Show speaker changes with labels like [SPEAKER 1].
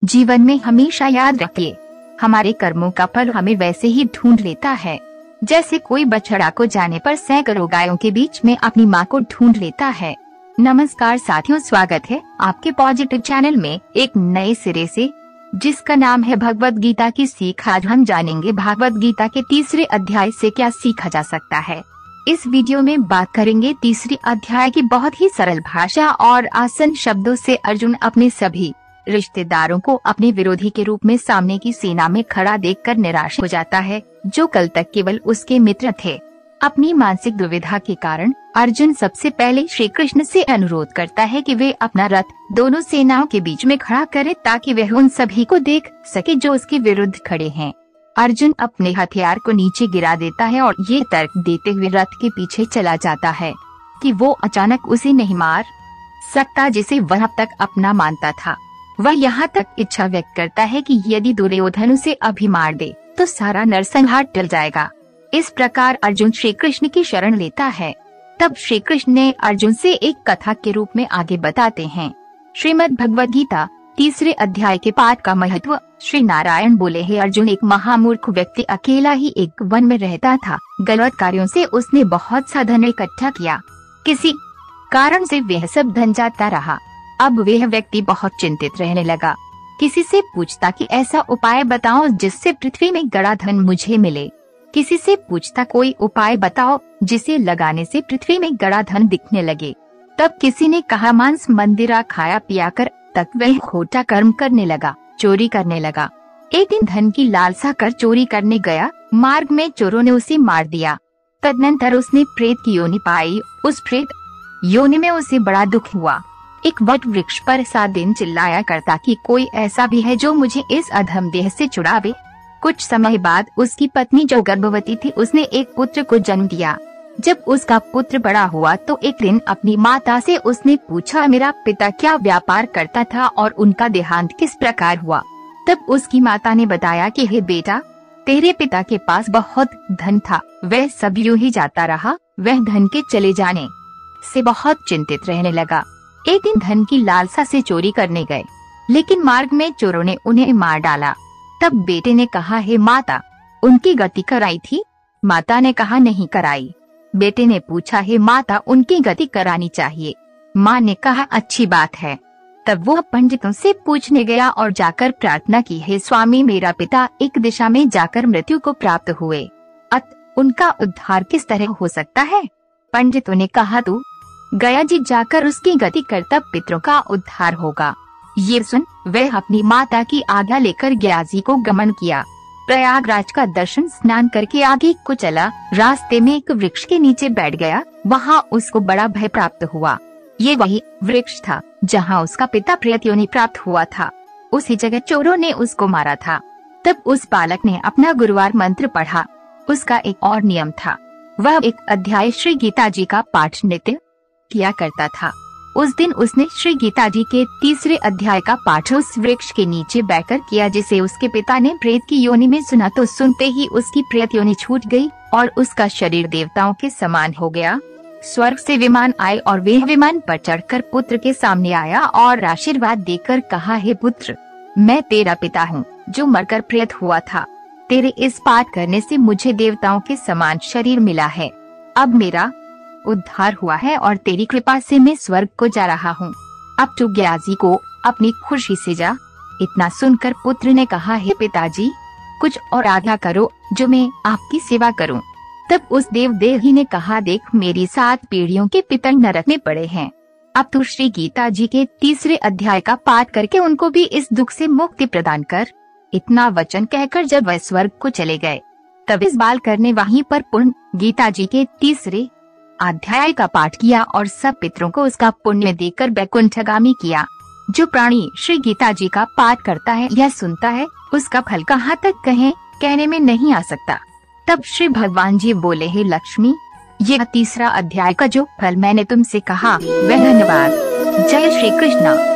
[SPEAKER 1] जीवन में हमेशा याद रखिए, हमारे कर्मों का फल हमें वैसे ही ढूंढ लेता है जैसे कोई बछड़ा को जाने पर सैकड़ों गायों के बीच में अपनी माँ को ढूंढ लेता है। नमस्कार साथियों, स्वागत है आपके पॉजिटिव चैनल में एक नए सिरे से, जिसका नाम है भगवत गीता की सीख। आज हम जानेंगे भगवत गीता के तीसरे अध्याय से क्या सीखा जा सकता है। इस वीडियो में बात करेंगे तीसरी अध्याय की बहुत ही सरल भाषा और आसान शब्दों से। अर्जुन अपने सभी रिश्तेदारों को अपने विरोधी के रूप में सामने की सेना में खड़ा देखकर निराश हो जाता है, जो कल तक केवल उसके मित्र थे। अपनी मानसिक दुविधा के कारण अर्जुन सबसे पहले श्री कृष्ण से अनुरोध करता है कि वे अपना रथ दोनों सेनाओं के बीच में खड़ा करें ताकि वह उन सभी को देख सके जो उसके विरुद्ध खड़े हैं। अर्जुन अपने हथियार को नीचे गिरा देता है और ये तर्क देते हुए रथ के पीछे चला जाता है कि वो अचानक उसे नहीं मार सकता जिसे वह अब तक अपना मानता था। वह यहाँ तक इच्छा व्यक्त करता है कि यदि दुर्योधन उसे अभी मार दे तो सारा नरसंहार टल जाएगा। इस प्रकार अर्जुन श्री कृष्ण की शरण लेता है। तब श्री कृष्ण ने अर्जुन से एक कथा के रूप में आगे बताते हैं। श्रीमद् भगवद गीता तीसरे अध्याय के पाठ का महत्व। श्री नारायण बोले, हे अर्जुन, एक महामूर्ख व्यक्ति अकेला ही एक वन में रहता था। गलत कार्यों से उसने बहुत सा धन इकट्ठा किया। किसी कारण से वह सब धन जाता रहा। अब वह व्यक्ति बहुत चिंतित रहने लगा। किसी से पूछता कि ऐसा उपाय बताओ जिससे पृथ्वी में गड़ा धन मुझे मिले। किसी से पूछता कोई उपाय बताओ जिसे लगाने से पृथ्वी में गड़ा धन दिखने लगे। तब किसी ने कहा मांस मंदिरा खाया पिया कर। तक वह खोटा कर्म करने लगा, चोरी करने लगा। एक दिन धन की लालसा कर चोरी करने गया। मार्ग में चोरों ने उसे मार दिया। तदनंतर उसने प्रेत की योनि पाई। उस प्रेत योनि में उसे बड़ा दुख हुआ। एक वट वृक्ष पर 7 दिन चिल्लाया करता कि कोई ऐसा भी है जो मुझे इस अधम देह से छुड़ावे। कुछ समय बाद उसकी पत्नी जो गर्भवती थी उसने एक पुत्र को जन्म दिया। जब उसका पुत्र बड़ा हुआ तो एक दिन अपनी माता से उसने पूछा, मेरा पिता क्या व्यापार करता था और उनका देहांत किस प्रकार हुआ। तब उसकी माता ने बताया कि हे बेटा, तेरे पिता के पास बहुत धन था, वह सब यूं ही जाता रहा। वह धन के चले जाने से बहुत चिंतित रहने लगा। एक दिन धन की लालसा से चोरी करने गए, लेकिन मार्ग में चोरों ने उन्हें मार डाला। तब बेटे ने कहा, हे माता, उनकी गति कराई थी? माता ने कहा, नहीं कराई। बेटे ने पूछा, हे माता, उनकी गति करानी चाहिए। माँ ने कहा, अच्छी बात है। तब वो पंडितों से पूछने गया और जाकर प्रार्थना की, हे स्वामी, मेरा पिता एक दिशा में जाकर मृत्यु को प्राप्त हुए, उनका उद्धार किस तरह हो सकता है? पंडितों ने कहा, तू गया जी जाकर उसकी गति कर, तब पितरों का उद्धार होगा। ये सुन वह अपनी माता की आज्ञा लेकर गया जी को गमन किया। प्रयागराज का दर्शन स्नान करके आगे को चला। रास्ते में एक वृक्ष के नीचे बैठ गया। वहाँ उसको बड़ा भय प्राप्त हुआ। ये वही वृक्ष था जहाँ उसका पिता प्रेत योनि प्राप्त हुआ था। उसी जगह चोरों ने उसको मारा था। तब उस बालक ने अपना गुरुवार मंत्र पढ़ा। उसका एक और नियम था, वह एक अध्याय श्री गीता जी का पाठ नित्य किया करता था। उस दिन उसने श्री गीता जी के तीसरे अध्याय का पाठ उस वृक्ष के नीचे बैठकर किया, जिसे उसके पिता ने प्रेत की योनि में सुना। तो सुनते ही उसकी प्रेत योनि छूट गई और उसका शरीर देवताओं के समान हो गया। स्वर्ग से विमान आए और वह विमान पर चढ़कर पुत्र के सामने आया और आशीर्वाद देकर कहा, हे पुत्र, मैं तेरा पिता हूँ जो मरकर प्रेत हुआ था। तेरे इस पाठ करने से मुझे देवताओं के समान शरीर मिला है। अब मेरा उद्धार हुआ है और तेरी कृपा से मैं स्वर्ग को जा रहा हूँ। अब तू ज्ञाजी को अपनी खुशी से जा। इतना सुनकर पुत्र ने कहा, हे पिताजी, कुछ और आज्ञा करो जो मैं आपकी सेवा करूँ। तब उस देवदेही ने कहा, देख, मेरी 7 पीढ़ियों के पितर नरक में पड़े हैं। अब तू श्री गीता जी के तीसरे अध्याय का पाठ करके उनको भी इस दुख से मुक्ति प्रदान कर। इतना वचन कहकर जब वह स्वर्ग को चले गए, तब इस बालक ने वहीं पर पूर्ण गीता जी के तीसरे अध्याय का पाठ किया और सब पितरों को उसका पुण्य देकर वैकुंठगामी किया। जो प्राणी श्री गीता जी का पाठ करता है या सुनता है, उसका फल कहाँ तक कहने में नहीं आ सकता। तब श्री भगवान जी बोले, हे लक्ष्मी, ये तीसरा अध्याय का जो फल मैंने तुमसे कहा वह धन्यवाद। जय श्री कृष्ण।